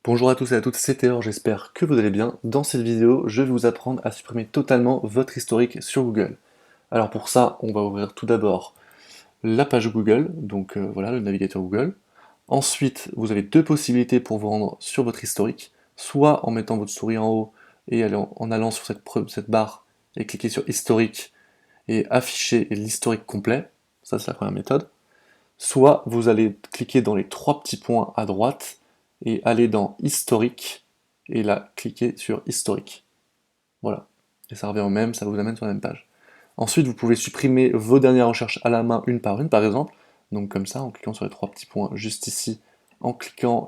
Bonjour à tous et à toutes, c'est Théor, j'espère que vous allez bien. Dans cette vidéo, je vais vous apprendre à supprimer totalement votre historique sur Google. Alors pour ça, on va ouvrir tout d'abord la page Google, donc voilà, le navigateur Google. Ensuite, vous avez deux possibilités pour vous rendre sur votre historique, soit en mettant votre souris en haut et en allant sur cette barre et cliquer sur historique et afficher l'historique complet, ça c'est la première méthode. Soit vous allez cliquer dans les trois petits points à droite et aller dans historique et là cliquer sur historique. Voilà. Et ça revient au même, ça vous amène sur la même page. Ensuite, vous pouvez supprimer vos dernières recherches à la main une par une, par exemple. Donc comme ça, en cliquant sur les trois petits points juste ici, en cliquant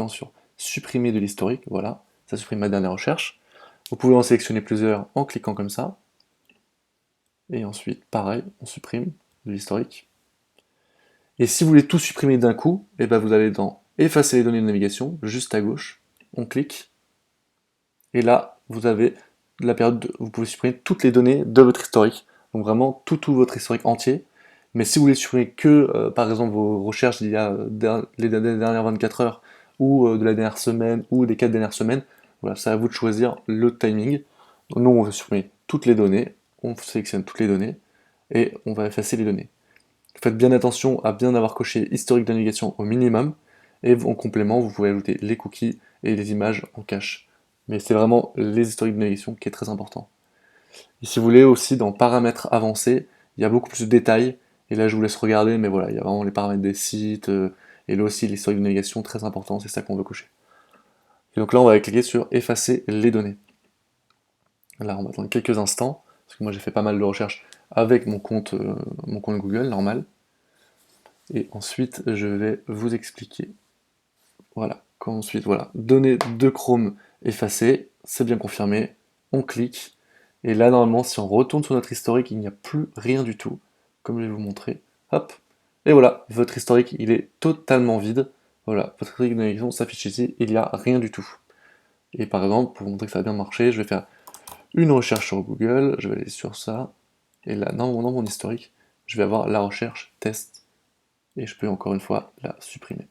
sur supprimer de l'historique, voilà, ça supprime ma dernière recherche. Vous pouvez en sélectionner plusieurs en cliquant comme ça. Et ensuite, pareil, on supprime de l'historique. Et si vous voulez tout supprimer d'un coup, et ben vous allez dans effacer les données de navigation, juste à gauche, on clique, et là vous avez la période, vous pouvez supprimer toutes les données de votre historique, donc vraiment tout votre historique entier. Mais si vous voulez supprimer que par exemple vos recherches d'il y a les dernières 24 heures, ou de la dernière semaine, ou des 4 dernières semaines, voilà, c'est à vous de choisir le timing. Donc, nous on veut supprimer toutes les données, on sélectionne toutes les données, et on va effacer les données. Faites bien attention à bien avoir coché historique de navigation au minimum, et en complément, vous pouvez ajouter les cookies et les images en cache. Mais c'est vraiment les historiques de navigation qui est très important. Et si vous voulez aussi, dans paramètres avancés, il y a beaucoup plus de détails, et là je vous laisse regarder, mais voilà, il y a vraiment les paramètres des sites, et là aussi l'historique de navigation, très important, c'est ça qu'on veut cocher. Et donc là, on va cliquer sur effacer les données. Là, on va attendre quelques instants, parce que moi j'ai fait pas mal de recherches avec mon compte Google normal. Et ensuite, je vais vous expliquer. Voilà. Ensuite, voilà. Données de Chrome effacées, c'est bien confirmé. On clique. Et là, normalement, si on retourne sur notre historique, il n'y a plus rien du tout. Comme je vais vous montrer. Hop. Et voilà, votre historique, il est totalement vide. Voilà, votre historique de navigation s'affiche ici, il n'y a rien du tout. Et par exemple, pour vous montrer que ça a bien marché, je vais faire une recherche sur Google, je vais aller sur ça, et là, dans mon historique, je vais avoir la recherche test, et je peux encore une fois la supprimer.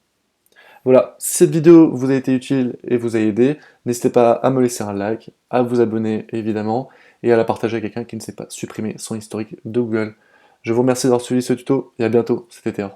Voilà, si cette vidéo vous a été utile et vous a aidé, n'hésitez pas à me laisser un like, à vous abonner évidemment, et à la partager à quelqu'un qui ne sait pas supprimer son historique de Google. Je vous remercie d'avoir suivi ce tuto, et à bientôt, c'était Théo.